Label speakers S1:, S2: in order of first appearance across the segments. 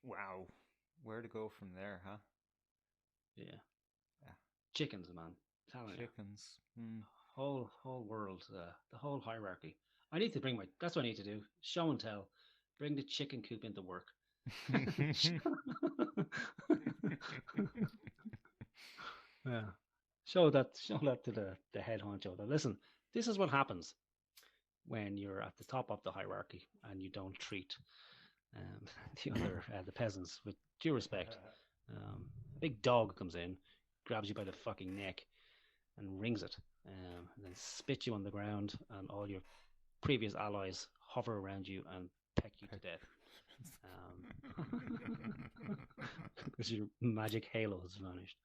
S1: Wow. Where to go from there, huh?
S2: Yeah,
S1: Yeah.
S2: chickens, man. Telling you,
S1: Chickens. Hmm.
S2: whole world, the whole hierarchy. I need to bring my. That's what I need to do. Show and tell. Bring the chicken coop into work. Yeah. Show that to the head honcho. That listen, this is what happens when you're at the top of the hierarchy and you don't treat um, the peasants with due respect. A big dog comes in, grabs you by the fucking neck, and wrings it, and then spits you on the ground, and all your previous allies hover around you and peck you to death. Because your magic halo has vanished.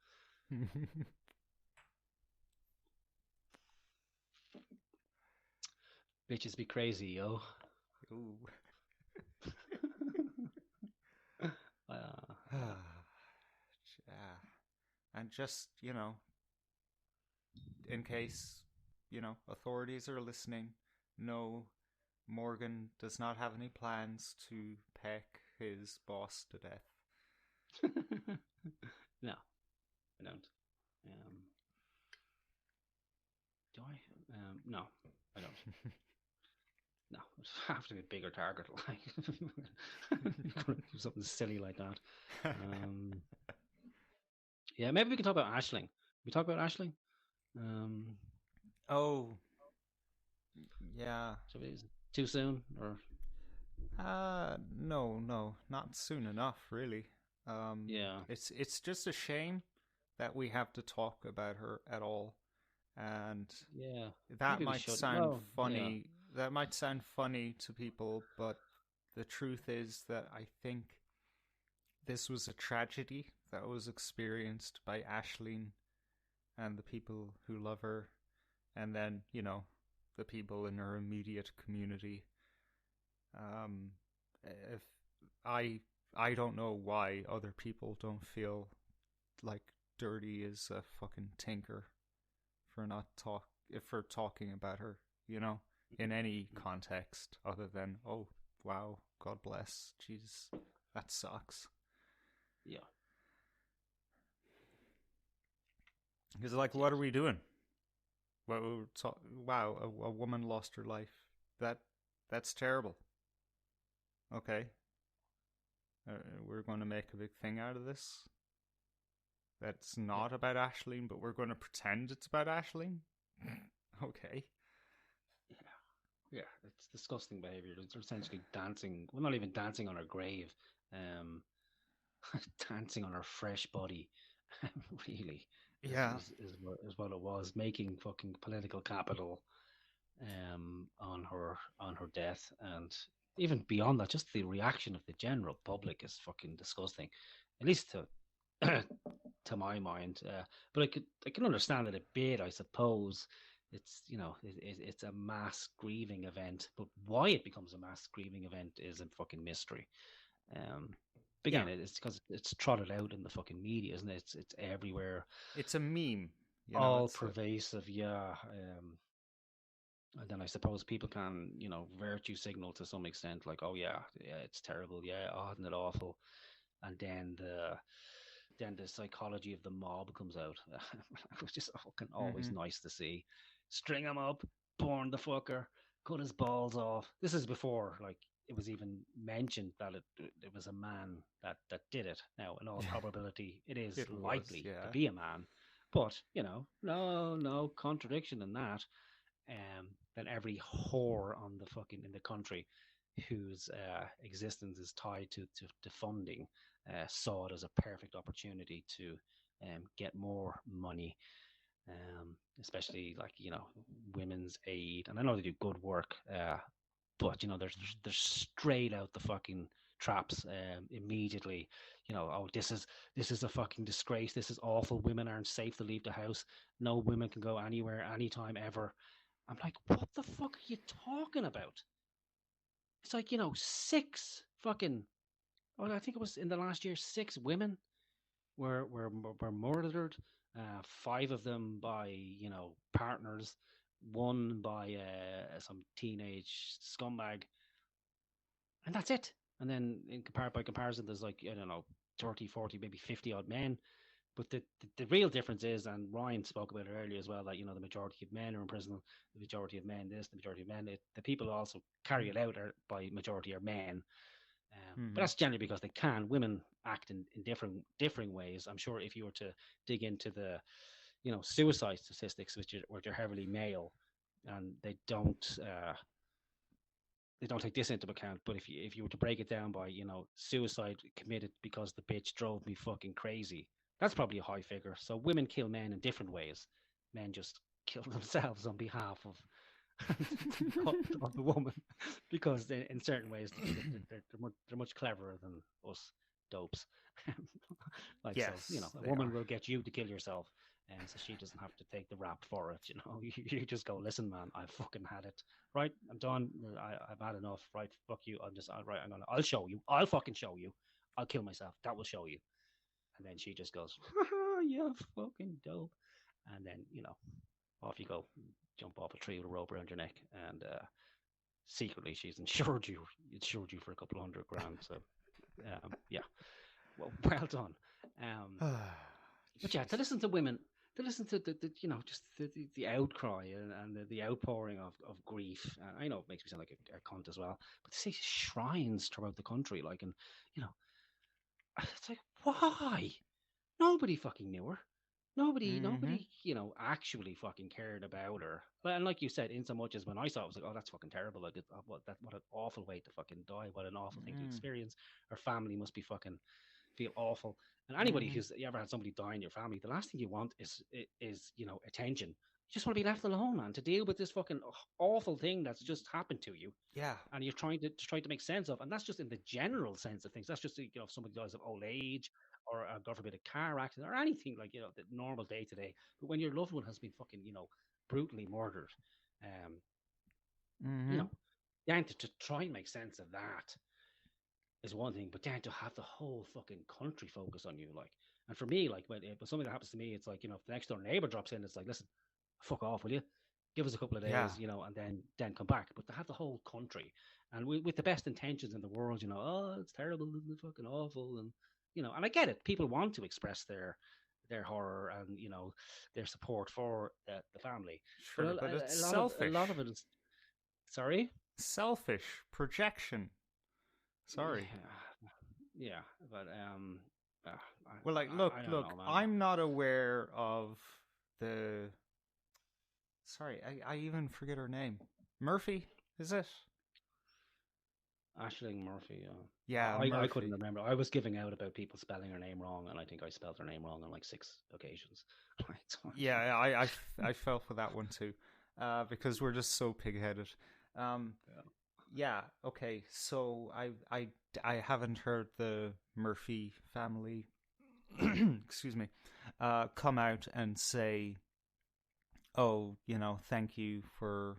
S2: Bitches be crazy, yo.
S1: Ooh.
S2: Yeah.
S1: Yeah. And just, in case, authorities are listening, no, Morgan does not have any plans to peck his boss to death.
S2: No, I don't. Um, do I? No, I don't. No, it have to be a bigger target. Like, do something silly like that. Um, yeah, maybe we can talk about Ashling. We talk about Ashling. Um,
S1: Oh, yeah.
S2: so is it too soon or
S1: No, no, not soon enough, really.
S2: yeah,
S1: It's just a shame that we have to talk about her at all, and
S2: yeah.
S1: that
S2: Maybe we
S1: might
S2: should.
S1: sound
S2: Well, yeah,
S1: funny. That might sound funny to people, but the truth is that I think this was a tragedy that was experienced by Ashleen and the people who love her, and then the people in her immediate community. Um, if I I don't know why other people don't feel like Dirty is a fucking tinker for not for talking about her, in any context other than oh wow, God bless, Jesus, that sucks.
S2: yeah.
S1: Because like, what are we doing? Wow, a woman lost her life. That that's terrible. Okay, we're going to make a big thing out of this. That's
S2: Yeah,
S1: not about Ashling, but we're going to pretend it's about Ashling. Okay.
S2: yeah, yeah. It's disgusting behavior. They're essentially dancing. Well, not even dancing on her grave. Um, dancing on her fresh body. Really,
S1: Yeah.
S2: is what it was. Making fucking political capital on her death, and even beyond that, just the reaction of the general public is fucking disgusting. At least to to my mind. But I can understand it a bit, I suppose. It's it's a mass grieving event, but why it becomes a mass grieving event is a fucking mystery. Um, but
S1: Yeah.
S2: again, it's because it's trotted out in the fucking media, isn't it? It's everywhere,
S1: It's a meme.
S2: all
S1: It's
S2: pervasive. Yeah. And then I suppose people can, virtue signal to some extent, like, oh yeah, yeah, it's terrible, yeah, oh, isn't it awful? And then the psychology of the mob comes out, which is fucking always
S1: mm-hmm.
S2: nice to see. String him up, burn the fucker, cut his balls off. This is before like it was even mentioned that it was a man that did it. Now, in all probability, it is
S1: It was,
S2: likely to
S1: yeah.
S2: be a man, but no contradiction in that. Than every whore on the fucking in the country whose existence is tied to funding saw it as a perfect opportunity to get more money, especially like women's aid. And I know they do good work, but they're straight out the fucking traps immediately. Oh, this is a fucking disgrace. This is awful. Women aren't safe to leave the house. No women can go anywhere, anytime, ever. I'm like, what the fuck are you talking about? It's like, six fucking, oh, I think it was in the last year, six women were murdered. Five of them by, partners, one by some teenage scumbag. And that's it. And then by comparison, there's like, I don't know, 30, 40, maybe 50 odd men. But the real difference is, and Ryan spoke about it earlier as well, that, the majority of men are in prison, the majority of men this, the majority of men, the people who also carry it out are by majority are men. But
S1: Mm-hmm.
S2: that's generally because they can. Women act in differing ways. I'm sure if you were to dig into the, suicide statistics, which are heavily male, and they don't take this into account. But if you were to break it down by, suicide committed because the bitch drove me fucking crazy, that's probably a high figure. So women kill men in different ways. Men just kill themselves on behalf of of the woman, because in certain ways they're much cleverer than us dopes. Like, so,
S1: Yes,
S2: a
S1: they
S2: woman
S1: are.
S2: will get you to kill yourself, and so she doesn't have to take the rap for it. You just go, listen, man, I fucking had it. Right, I'm done. I've had enough. Right, fuck you. Right. I'll show you. I'll fucking show you. I'll kill myself. That will show you. And then she just goes, yeah, fucking dope. And then, off you go, jump off a tree with a rope around your neck, and secretly she's insured you for a couple of $100 grand. So, yeah, well done. Um, but yeah, to
S1: Jesus.
S2: listen to women, to listen to just the outcry and the outpouring of grief. I know it makes me sound like a cunt as well, but to see shrines throughout the country, like, and you know, it's like, why? Nobody fucking knew her.
S1: Mm-hmm.
S2: Nobody, actually fucking cared about her. And like you said, in so much as when I saw it, I was like, oh, that's fucking terrible. Like, what an awful way to fucking die. What an awful thing to
S1: Mm.
S2: experience. Her family must be fucking feel awful. And anybody
S1: Mm-hmm.
S2: who's you ever had somebody die in your family, the last thing you want is attention. You just want to be left alone, man, to deal with this fucking awful thing that's just happened to you,
S1: Yeah.
S2: and you're trying to make sense of. And that's just in the general sense of things. That's just, if somebody dies of old age, or God forbid, a car accident, or anything, like, the normal day to day. But when your loved one has been fucking, brutally murdered, um, you
S1: Mm-hmm.
S2: know, then to try and make sense of that is one thing, but then to have the whole fucking country focus on you, like, and for me, like, when something that happens to me, it's like, if the next door neighbor drops in, it's like, listen, fuck off, will you? Give us a couple of
S1: Yeah.
S2: days, and then come back. But to have the whole country, and with the best intentions in the world, oh, it's terrible, isn't it, fucking awful, and and I get it. People want to express their horror and, their support for the family, but
S1: Sure, but it's
S2: a lot of
S1: selfish.
S2: it is, sorry.
S1: Selfish projection. Sorry.
S2: Yeah, yeah, but uh,
S1: Well, like, look,
S2: I don't
S1: look.
S2: know, man.
S1: I'm not aware of the. Sorry, I even forget her name. Murphy, is it?
S2: Ashling Murphy.
S1: Yeah,
S2: I couldn't
S1: Murphy.
S2: remember. I was giving out about people spelling her name wrong, and I think I spelled her name wrong on like 6 occasions. Right, so
S1: Yeah, I fell for that one too, because we're just so pig-headed. Um,
S2: yeah.
S1: yeah. Okay. So I haven't heard the Murphy family, excuse me, come out and say, "Oh, thank you for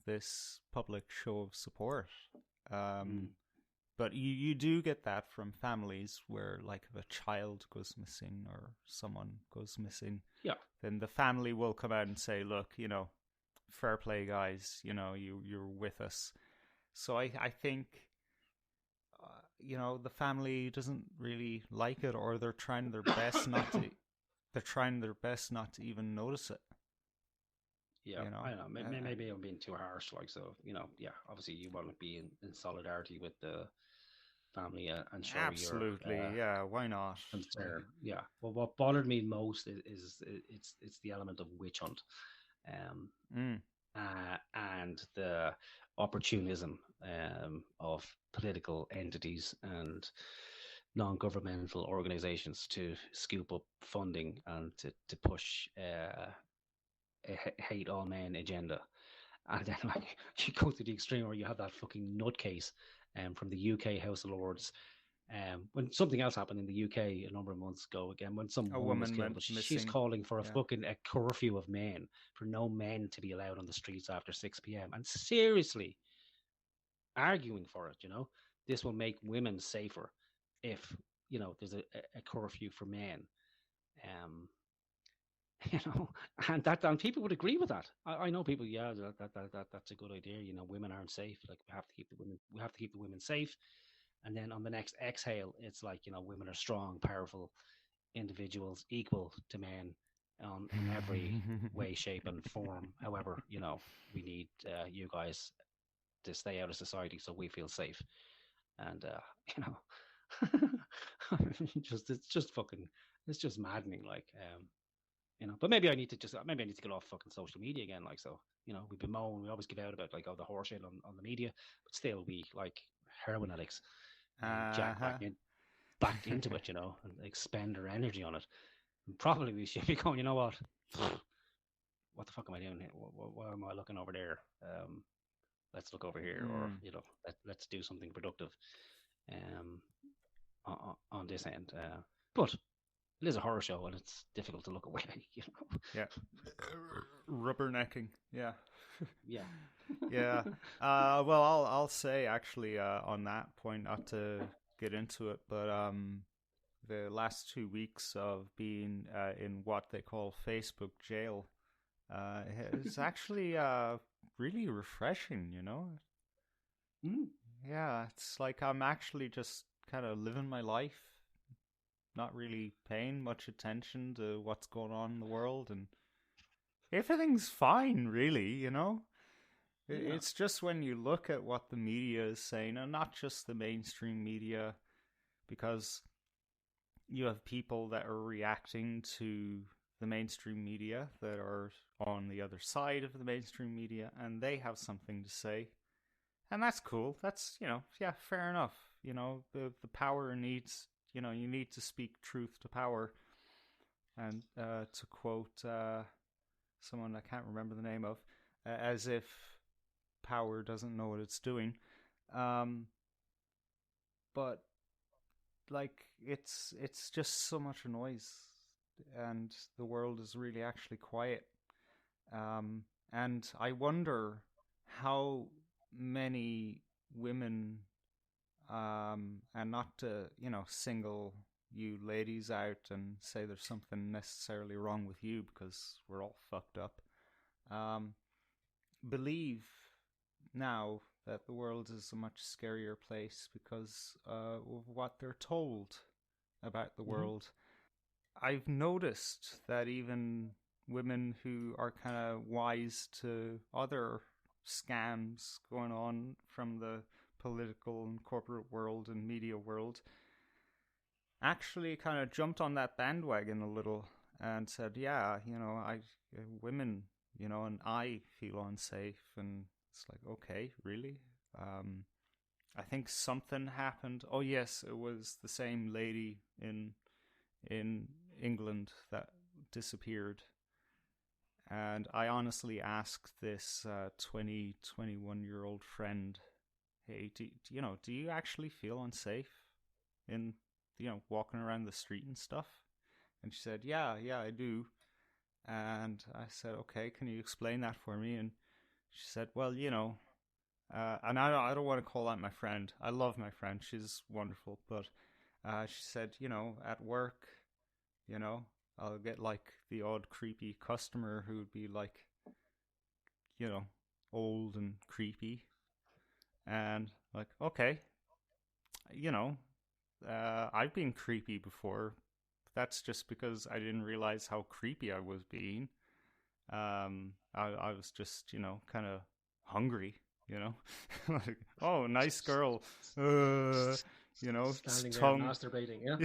S1: this public show of support." Um,
S2: Mm.
S1: but you do get that from families where, like, if a child goes missing or someone goes missing,
S2: Yeah.
S1: then the family will come out and say, "Look, fair play, guys. You're with us." So I think the family doesn't really like it, or they're trying their best not to. They're trying their best not to even notice it.
S2: Yeah,
S1: You know.
S2: I don't know. Maybe I'm being too harsh. Like, so, yeah. Obviously, you want to be in solidarity with the family, and show your
S1: Absolutely, yeah. Why not? Like,
S2: concern. Yeah. Well, what bothered me most is it's the element of witch hunt, um,
S1: mm,
S2: and the opportunism, of political entities and non-governmental organizations to scoop up funding and to push a hate all men agenda. And then, like, you go to the extreme where you have that fucking nutcase, from the UK House of Lords, when something else happened in the UK a number of months ago, again, when some
S1: a
S2: woman was
S1: woman
S2: killed,
S1: went
S2: but she's
S1: missing.
S2: calling for
S1: Yeah.
S2: a curfew of men, for no men to be allowed on the streets after 6 p.m. And seriously arguing for it, this will make women safer if, there's a curfew for men. Um, you know, and people would agree with that. I know people, yeah, that's a good idea. Women aren't safe. Like, we have to keep the women safe. And then on the next exhale, it's like, women are strong, powerful individuals, equal to men in every way, shape, and form. However, we need you guys to stay out of society so we feel safe. And you know, it's just maddening. Like, but maybe I need to get off fucking social media again. Like, so we've been moaning, we always give out about like the horse shit on the media, but still we like heroin addicts, jack back into it, and expend our energy on it. And probably we should be going, you know what? What the fuck am I doing here? Why am I looking over there? Let's look over here, or let's do something productive on this end. But it is a horror show, and it's difficult to look away.
S1: Yeah, rubbernecking. Yeah,
S2: yeah,
S1: yeah. Well, I'll say actually on that point, not to get into it, but the last 2 weeks of being in what they call Facebook jail, it's actually really refreshing, Yeah, it's like I'm actually just kind of living my life, not really paying much attention to what's going on in the world, and everything's fine, really,
S2: Yeah.
S1: It's just when you look at what the media is saying, and not just the mainstream media, because you have people that are reacting to the mainstream media that are on the other side of the mainstream media, and they have something to say. And that's cool. That's, yeah, fair enough. The power needs, you need to speak truth to power. And to quote someone I can't remember the name of, as if power doesn't know what it's doing. But like it's just so much noise, and the world is really actually quiet. And I wonder how many women, and not to single you ladies out and say there's something necessarily wrong with you, because we're all fucked up, believe now that the world is a much scarier place because of what they're told about the world. I've noticed that even women who are kind of wise to other scams going on from the political and corporate world and media world actually kind of jumped on that bandwagon a little and said, yeah, women, and I feel unsafe. And it's like, okay, really? I think something happened. Oh yes, it was the same lady in England that disappeared. And I honestly asked this 21-year-old friend, hey, do you actually feel unsafe in, walking around the street and stuff? And she said, yeah, I do. And I said, okay, can you explain that for me? And she said, well, and I don't want to call out my friend. I love my friend. She's wonderful. But she said, at work, I'll get like the odd creepy customer who would be like, old and creepy. And like, okay, I've been creepy before. That's just because I didn't realize how creepy I was being. I was just, kind of hungry, like, oh, nice girl,
S2: standing
S1: tongue.
S2: there masturbating, yeah.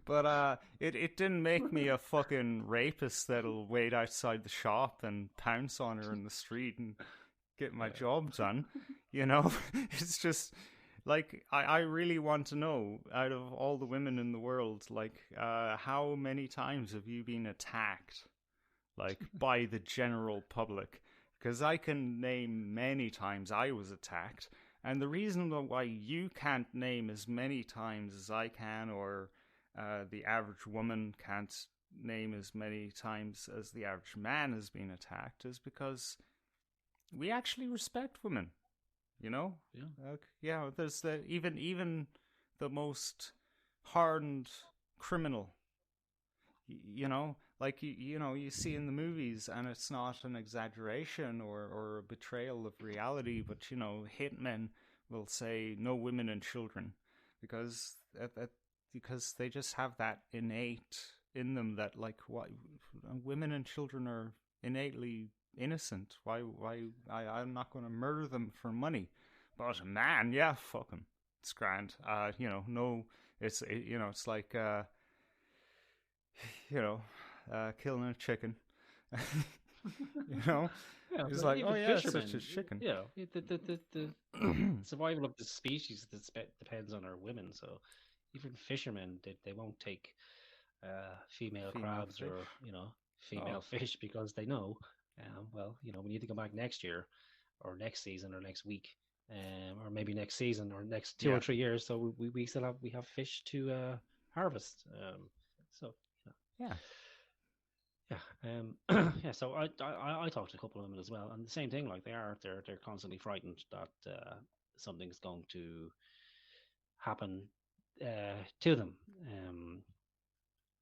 S1: But it didn't make me a fucking rapist that'll wait outside the shop and pounce on her in the street and get my job done. It's just like I really want to know, out of all the women in the world, like how many times have you been attacked, like by the general public? Because I can name many times I was attacked, and the reason why you can't name as many times as I can, or the average woman can't name as many times as the average man has been attacked, is because we actually respect women.
S2: Yeah.
S1: There's even the most hardened criminal, like you see in the movies, and it's not an exaggeration or a betrayal of reality, but hitmen will say no women and children because because they just have that innate in them that like why women and children are innately innocent. I'm not going to murder them for money, but a man, yeah, fuck him. It's grand. No, it's like killing a chicken. you know,
S2: Yeah,
S1: it's
S2: but
S1: like, oh
S2: even
S1: yeah, it's such a
S2: fishermen,
S1: chicken.
S2: the survival of the species depends on our women. So even fishermen, they won't take female
S1: Female
S2: crabs
S1: fish.
S2: or
S1: Oh,
S2: female fish because they know, well, we need to come back next year or next season or next week, or maybe next season or next two or
S1: yeah,
S2: 3 years. So we still have fish to harvest. So
S1: yeah,
S2: yeah, yeah. So I talked to a couple of women as well, and the same thing. Like they're constantly frightened that something's going to happen to them.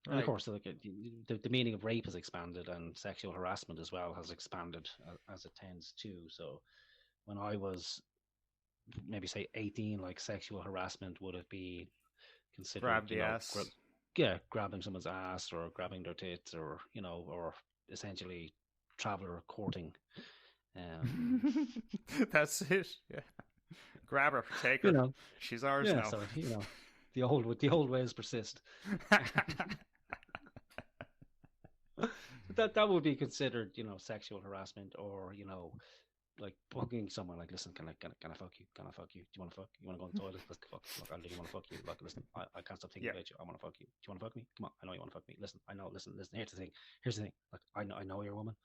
S2: And of
S1: right.
S2: course, like the meaning of rape has expanded, and sexual harassment as well has expanded as it tends to. So when I was maybe say 18, like sexual harassment would have been considered,
S1: Grab the ass.
S2: yeah, grabbing someone's ass or grabbing their tits, or or essentially traveler courting. Um,
S1: That's it. Yeah, grab her, take
S2: you
S1: her.
S2: know,
S1: She's ours
S2: yeah.
S1: now.
S2: So the old ways persist. That would be considered, sexual harassment, or like bugging someone, like, listen, can I fuck you? Can I fuck you? Do you want to fuck? You want to go in the toilet? Let's fuck. Look, I really want to fuck you. Like, listen, I can't stop thinking
S1: yeah.
S2: about you. I want to fuck you. Do you want to fuck me? Come on, I know you want to fuck me. Listen, I know. Listen. Here's the thing. Here's the thing. Like, I know you're a woman,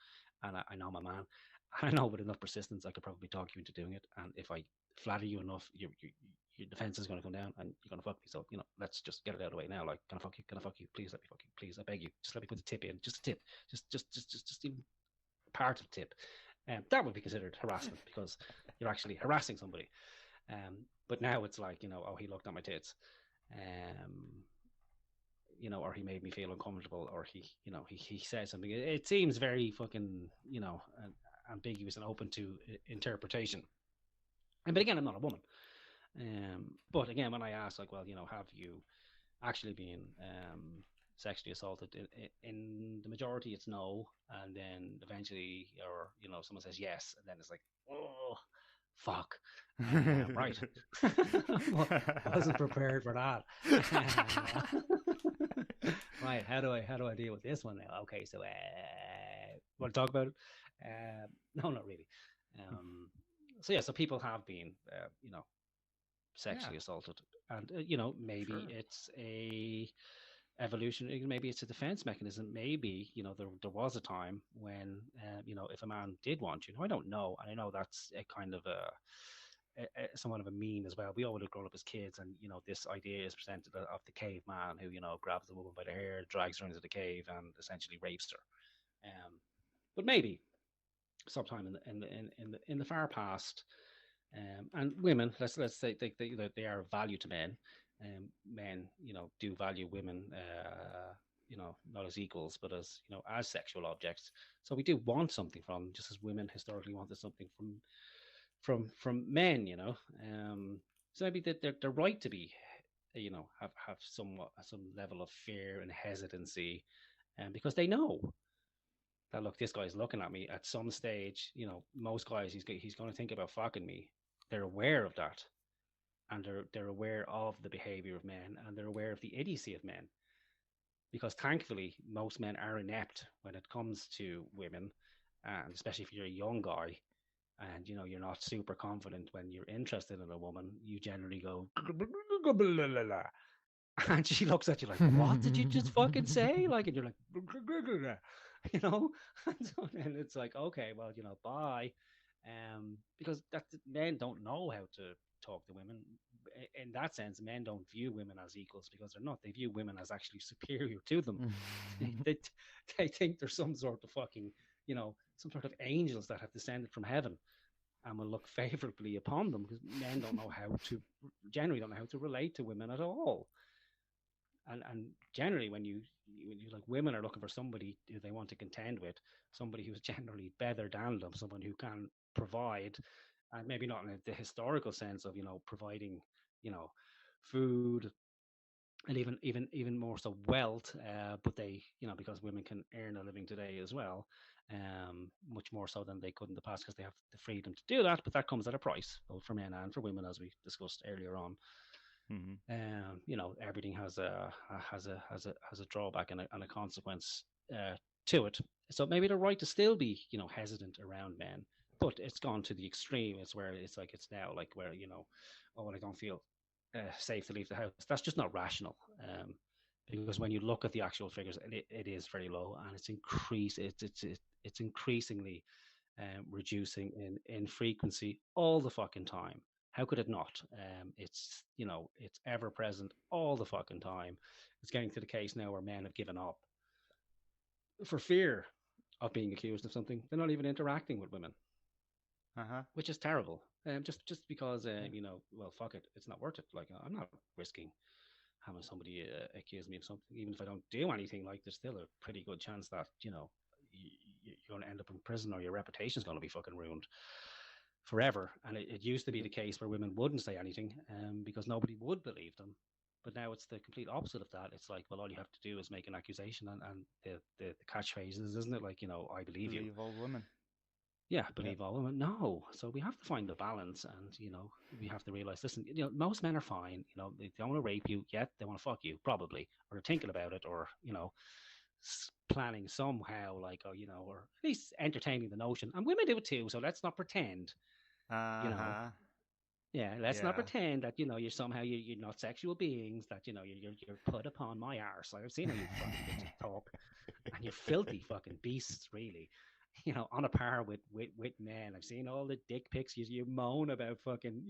S2: and I know I'm a man. I know with enough persistence, I could probably talk you into doing it. And if I flatter you enough, your defense is going to come down, and you're going to fuck me. So let's just get it out of the way now. Like, can I fuck you? Can I fuck you? Please let me fuck you. Please, I beg you. Just let me put the tip in. Just a tip. Just even part of the tip. That would be considered harassment because you're actually harassing somebody. But now it's like, oh, he looked at my tits, or he made me feel uncomfortable, or he said something. It seems very fucking, ambiguous and open to interpretation. But again, I'm not a woman. But again, when I ask, like, well, have you actually been sexually assaulted? In the majority, it's no, and then eventually, or someone says yes, and then it's like, oh, fuck, right. Wasn't prepared for that. Right, how do I deal with this one now? Okay, so want to talk about it? No, not really. So yeah, so people have been,
S1: yeah,
S2: sexually assaulted, and maybe
S1: sure.
S2: it's a evolution, maybe it's a defense mechanism, maybe there was a time when if a man did want you, I don't know, and I know that's a kind of somewhat of a meme as well. We all would have grown up as kids, and this idea is presented of the caveman who grabs the woman by the hair, drags her into the cave, and essentially rapes her. But maybe sometime in the far past, and women, let's say they are of value to men. Men, do value women, not as equals, but as sexual objects. So we do want something from them, just as women historically wanted something from men. So maybe they're right to be, have some level of fear and hesitancy, because they know that, look, this guy's looking at me at some stage. Most guys, he's going to think about fucking me. They're aware of that, and they're aware of the behavior of men, and they're aware of the idiocy of men. Because thankfully, most men are inept when it comes to women, and especially if you're a young guy, and you're not super confident when you're interested in a woman, you generally go, and she looks at you like, "What did you just fucking say?" Like, and you're like, you know, and it's like, okay, well, bye, because that men don't know how to talk to women. In that sense, men don't view women as equals because they're not. They view women as actually superior to them. they, they think they're some sort of fucking, some sort of angels that have descended from heaven and will look favorably upon them, because men generally don't know how to relate to women at all. And generally, when you like, women are looking for somebody who they want to contend with, somebody who's generally better than them, someone who can provide, and maybe not in the historical sense of providing food and even more so wealth, but they because women can earn a living today as well, much more so than they could in the past because they have the freedom to do that, but that comes at a price, both for men and for women, as we discussed earlier on.
S1: Mm-hmm.
S2: Everything has a drawback and a consequence to it. So maybe they're right to still be hesitant around men, but it's gone to the extreme. It's where it's now like where oh, I don't feel safe to leave the house. That's just not rational. Because when you look at the actual figures, it is very low, and it's increasingly reducing in frequency all the fucking time. How could it not? It's ever present all the fucking time. It's getting to the case now where men have given up for fear of being accused of something. They're not even interacting with women,
S1: Uh-huh.
S2: which is terrible. Just because
S1: Yeah.
S2: well, fuck it, it's not worth it. Like, I'm not risking having somebody accuse me of something, even if I don't do anything. Like, there's still a pretty good chance that you're going to end up in prison, or your reputation's going to be fucking ruined forever. And it used to be the case where women wouldn't say anything because nobody would believe them. But now it's the complete opposite of that. It's like, well, all you have to do is make an accusation, and the catchphrase is, isn't it? Like, I believe you.
S1: Believe all women.
S2: Yeah,
S1: Yeah.
S2: believe all women. No. So we have to find the balance, and we have to realize, listen, most men are fine. They don't want to rape you yet. They want to fuck you, probably, or they're thinking about it, or planning somehow, like, or at least entertaining the notion. And women do it too. So let's not pretend, you know.
S1: Uh-huh.
S2: Yeah, let's not
S1: Yeah.
S2: pretend that you're somehow you're not sexual beings. That you're put upon my arse. I've seen how you fucking bitches talk, and you're filthy fucking beasts, really. On a par with men. I've seen all the dick pics. You moan about fucking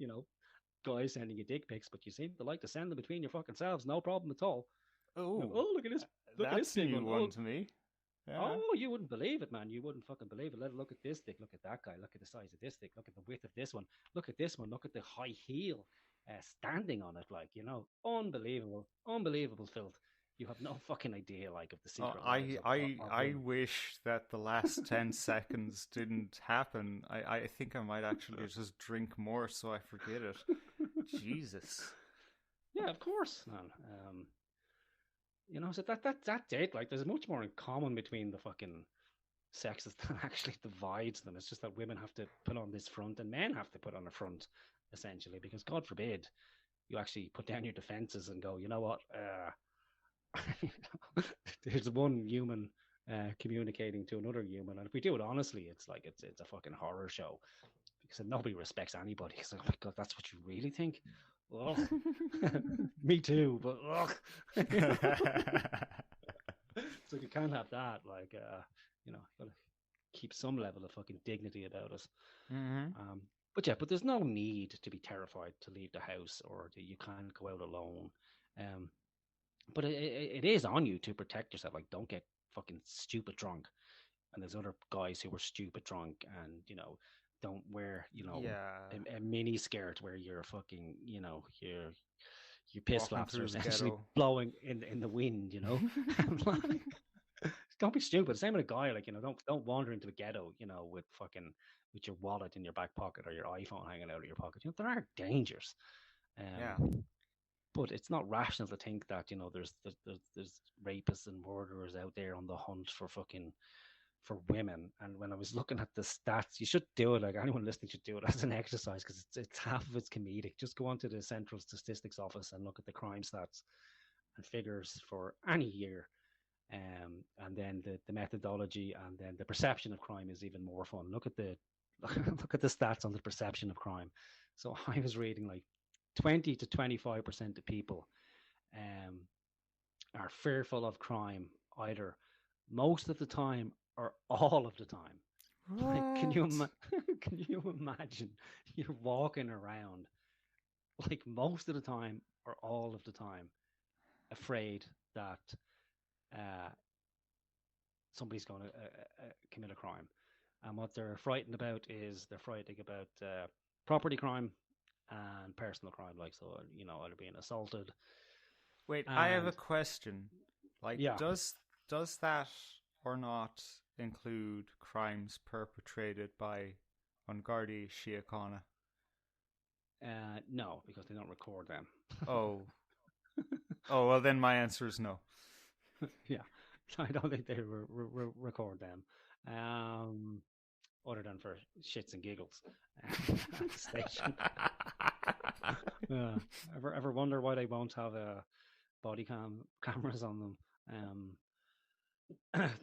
S2: guys sending you dick pics, but you seem to like to send them between your fucking selves. No problem at all.
S1: Oh,
S2: Oh, look at this
S1: that's a
S2: big
S1: new
S2: one.
S1: one to me. Yeah.
S2: Oh, you wouldn't believe it, man. You wouldn't fucking believe it. Look at this dick. Look at that guy. Look at the size of this dick. Look at the width of this one. Look at this one. Look at the high heel standing on it. Like, unbelievable, unbelievable filth. You have no fucking idea, like, of the
S1: Oh,
S2: secret lives
S1: I
S2: of,
S1: I
S2: of
S1: I
S2: women.
S1: wish that the last 10 seconds didn't happen. I think I might actually just drink more so I forget it. Jesus.
S2: Yeah, of course, man. So that's it. Like, there's much more in common between the fucking sexes than actually divides them. It's just that women have to put on this front and men have to put on a front, essentially, because God forbid you actually put down your defenses and go, you know what? There's one human communicating to another human, and if we do it honestly, it's like it's a fucking horror show because nobody respects anybody. It's like, oh my God, that's what you really think? Ugh. Me too, but ugh. So you can't have that. Like, you gotta keep some level of fucking dignity about us.
S1: Mm-hmm.
S2: But there's no need to be terrified to leave the house, or that you can't go out alone. Um, but it is on you to protect yourself. Like, don't get fucking stupid drunk. And there's other guys who were stupid drunk, and don't wear
S1: Yeah.
S2: a mini skirt where you're fucking your piss
S1: Walking
S2: flaps are
S1: through the
S2: essentially
S1: ghetto.
S2: blowing in the wind. Don't be stupid. Same with a guy, like, don't wander into the ghetto, with your wallet in your back pocket or your iPhone hanging out of your pocket. There are dangers.
S1: Yeah.
S2: But it's not rational to think that there's rapists and murderers out there on the hunt for women. And when I was looking at the stats, you should do it. Like, anyone listening should do it as an exercise, because it's half of it's comedic. Just go onto the Central Statistics Office and look at the crime stats and figures for any year. And then the methodology, and then the perception of crime is even more fun. Look at the look at the stats on the perception of crime. So I was reading, like, 20 to 25% of people um, are fearful of crime, either most of the time or all of the time. Like,
S1: What?
S2: can you imagine you're walking around, like, most of the time or all of the time, afraid that uh, somebody's going to commit a crime? And what they're frightened about is they're frightened about property crime and personal crime, like, so either being assaulted.
S1: Wait, I have a
S2: And
S1: question. Like,
S2: yeah,
S1: does that or not include crimes perpetrated by Ungadi Síochána?
S2: No, because they don't record them.
S1: Oh, oh. Well, then my answer is no.
S2: Yeah, I don't think they record them. Um, Other than for shits and giggles at the station. Yeah. Ever wonder why they won't have body cameras on them?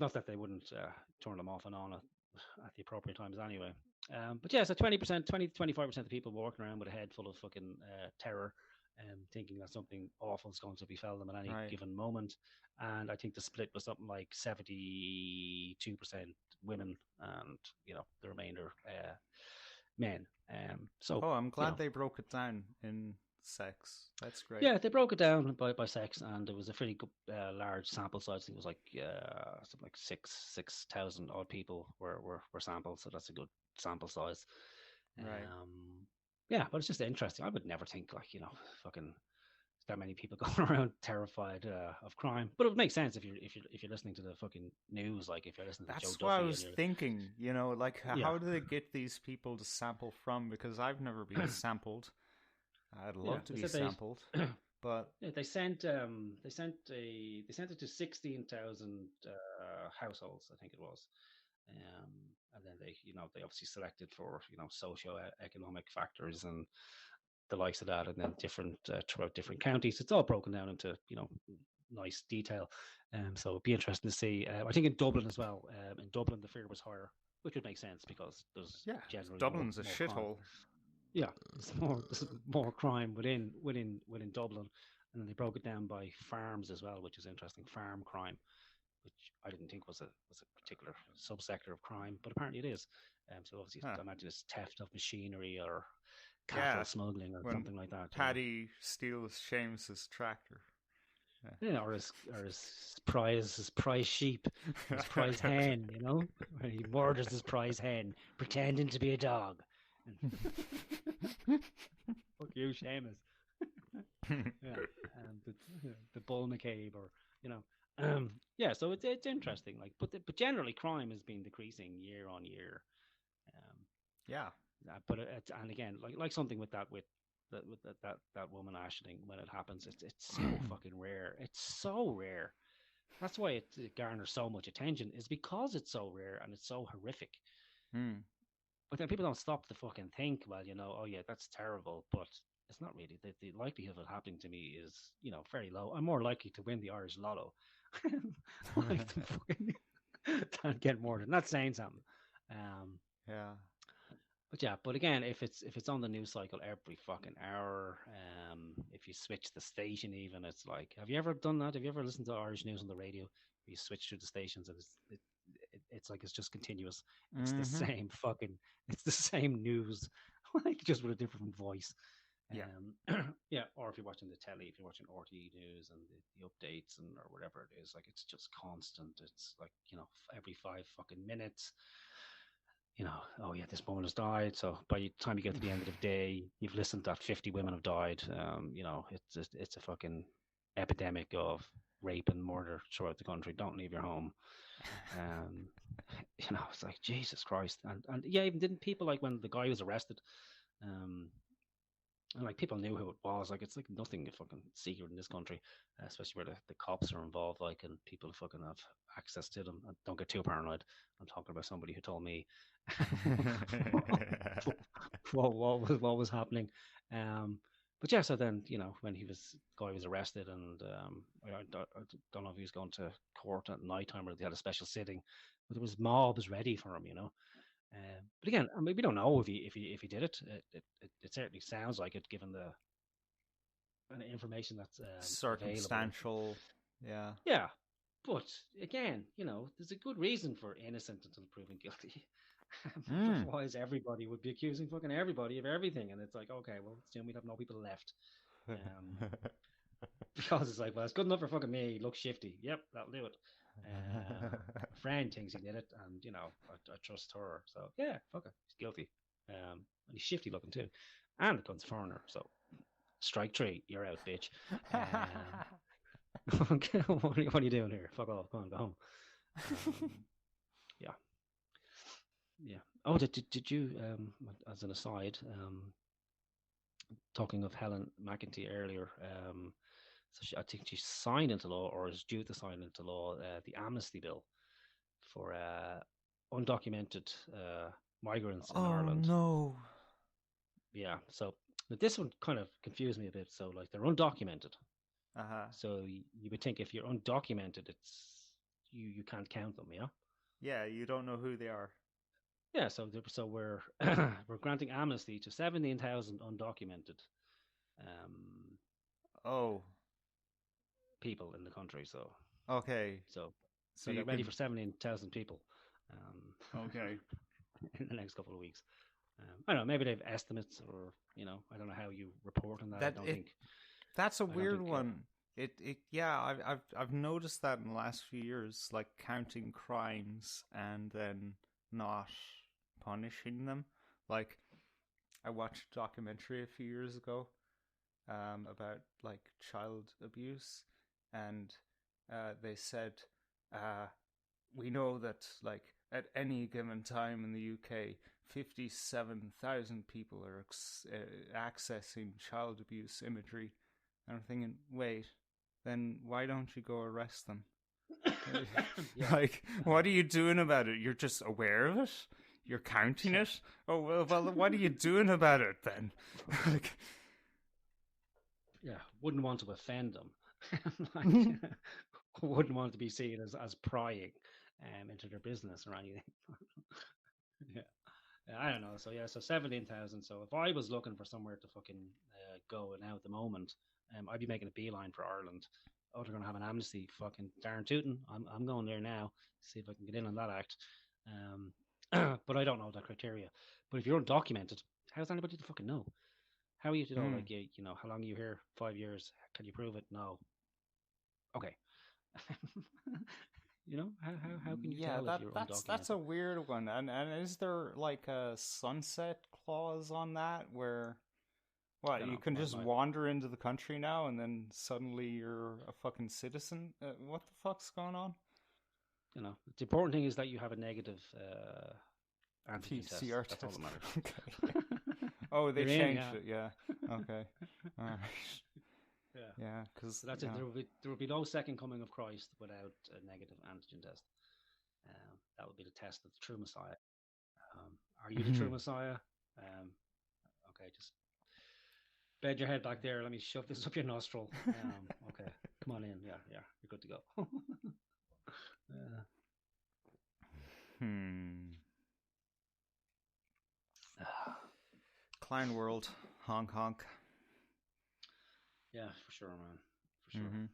S2: Not that they wouldn't turn them off and on at the appropriate times anyway. But yeah, so 20%, 20 to 25% of people walking around with a head full of fucking terror, thinking that something awful is going to befell them at any
S1: Right.
S2: given moment. And I think the split was something like 72% women and, the remainder men. So,
S1: Oh, I'm glad they broke it down in sex. That's great.
S2: yeah, they broke it down by sex, and it was a pretty good, large sample size. I think it was like something like 6,000 odd people were sampled, so that's a good sample size.
S1: Right.
S2: Yeah, but it's just interesting. I would never think like fucking that many people going around terrified of crime. But it would make sense if you're listening to the fucking news, like if you're listening to Joe
S1: That's what I
S2: Duffy
S1: was
S2: and you're
S1: thinking. Like
S2: yeah
S1: how do they get these people to sample from? Because I've never been sampled. I'd
S2: yeah
S1: love to
S2: they
S1: be
S2: said
S1: sampled, but
S2: yeah, they sent it to 16,000 households, I think it was. Um, and then they obviously selected for socio-economic factors and the likes of that, and then different throughout different counties. It's all broken down into nice detail. So it'd be interesting to see. I think in Dublin as well. In Dublin, the fear was higher, which would make sense because there's
S1: yeah,
S2: generally more
S1: Dublin's a
S2: more crime.
S1: shithole.
S2: Yeah, there's more crime within Dublin, and then they broke it down by farms as well, which is interesting. Farm crime, which I didn't think was a particular subsector of crime, but apparently it is. So obviously,
S1: Huh.
S2: I imagine it's theft of machinery or cattle
S1: Yeah,
S2: smuggling or
S1: when
S2: something like that.
S1: Paddy steals Seamus's tractor.
S2: Yeah, or his prize sheep, or his prize hen. Where he murders his prize hen, pretending to be a dog. Fuck you, Seamus. Yeah, and the bull McCabe, or yeah. So it's interesting. Like, but generally, crime has been decreasing year on year. Um,
S1: Yeah.
S2: but and again, like something with that woman Ashling, when it happens, it's so fucking rare. It's so rare. That's why it garners so much attention. Is because it's so rare and it's so horrific.
S1: Hmm.
S2: But then people don't stop to fucking think, well, oh yeah, that's terrible, but it's not really. The likelihood of it happening to me is, very low. I'm more likely to win the Irish Lotto, like to fucking than get murdered. Not saying something. Um,
S1: Yeah.
S2: but yeah, but again, if it's on the news cycle every fucking hour, if you switch the station, even it's like, have you ever done that? Have you ever listened to Irish news on the radio? You switch through the stations, and it's like it's just continuous. It's the
S1: Mm-hmm.
S2: same fucking, it's the same news, like just with a different voice.
S1: Yeah.
S2: Yeah, or if you're watching the telly, if you're watching RTE news and the updates or whatever it is, like it's just constant. It's like every 5 fucking minutes. Oh yeah, this woman has died. So by the time you get to the end of the day, you've listened that 50 women have died. It's a fucking epidemic of rape and murder throughout the country. Don't leave your home. Um, it's like Jesus Christ, and yeah, even didn't people, like when the guy was arrested, um, and like people knew who it was. Like it's like nothing fucking secret in this country, especially where the cops are involved. Like, and people fucking have access to them. And don't get too paranoid. I'm talking about somebody who told me what was happening. But yeah, so then when guy was arrested, and I don't know if he was going to court at night time or they had a special sitting, but there was mobs ready for him. But again, I mean, we don't know if he did it. It certainly sounds like it, given the information that's available.
S1: Circumstantial. Yeah.
S2: Yeah, but again, there's a good reason for innocent until proven guilty.
S1: Mm.
S2: Otherwise, everybody would be accusing fucking everybody of everything, and it's like, okay, well, soon we'd have no people left. Because it's like, well, it's good enough for fucking me. He looks shifty. Yep, that'll do it. A friend thinks he did it, and I trust her. So yeah, fuck it, he's guilty. And he's shifty looking too, and the gun's foreigner. So strike three, you're out, bitch. Okay, what are you doing here? Fuck off, go on, go home. Yeah, yeah. Oh, did you? As an aside, talking of Helen McEntee earlier, so I think she signed into law, or is due to sign into law, the amnesty bill for undocumented migrants in
S1: Oh
S2: Ireland.
S1: no.
S2: Yeah, so but this one kind of confused me a bit. So like they're undocumented,
S1: Uh-huh.
S2: so you would think if you're undocumented, it's you can't count them, yeah.
S1: Yeah, you don't know who they are.
S2: Yeah, so we're we're granting amnesty to 17,000 undocumented um,
S1: Oh,
S2: people in the country. So
S1: okay.
S2: so
S1: So
S2: so
S1: you
S2: get ready
S1: can.
S2: for 17,000 people
S1: Okay.
S2: in the next couple of weeks. I don't know. Maybe they've estimates, or I don't know how you report on that. I
S1: That
S2: don't
S1: it.
S2: think.
S1: That's a
S2: I don't
S1: weird
S2: think.
S1: one. Yeah, I've noticed that in the last few years, like counting crimes and then not punishing them. Like I watched a documentary a few years ago, about like child abuse, and they said, uh, we know that like at any given time in the UK, 57,000 people are accessing child abuse imagery. And I'm thinking, wait, then why don't you go arrest them?
S2: Yeah.
S1: Like, what are you doing about it? You're just aware of it? You're counting
S2: Yeah.
S1: it? Oh, well, what are you doing about it then? Like,
S2: Yeah. Wouldn't want to offend them. Like, wouldn't want to be seen as prying into their business or anything. Yeah. I don't know. So yeah, so 17,000. So if I was looking for somewhere to fucking go now at the moment, I'd be making a beeline for Ireland. Oh, they're gonna have an amnesty, fucking darn tootin'. I'm going there now. See if I can get in on that act. But I don't know the criteria. But if you're undocumented, how's anybody to fucking know? How are you to know?
S1: hmm.
S2: Like, how long are you here? 5 years? Can you prove it? No. Okay. How can you
S1: Yeah,
S2: tell if you're
S1: that's
S2: undocumented?
S1: a weird one. And is there like a sunset clause on that where
S2: I
S1: what,
S2: don't
S1: you
S2: know.
S1: can just wander into the country now and then suddenly you're a fucking citizen? What the fuck's going on?
S2: The important thing is that you have a negative antigen test.
S1: PCR
S2: That's all that
S1: test.
S2: matters.
S1: Okay. Oh, they
S2: You're in,
S1: changed
S2: yeah.
S1: it. Yeah. Okay. All right.
S2: Yeah.
S1: Yeah, because
S2: So that's it. There will be no second coming of Christ without a negative antigen test. That would be the test of the true Messiah. Are you the true Messiah? Okay, just bend your head back there. Let me shove this up your nostril. Okay, come on in. Yeah, yeah, you're good to go. uh,
S1: hmm. Klein World, honk honk.
S2: yeah, for sure, man. For sure.
S1: Mm-hmm.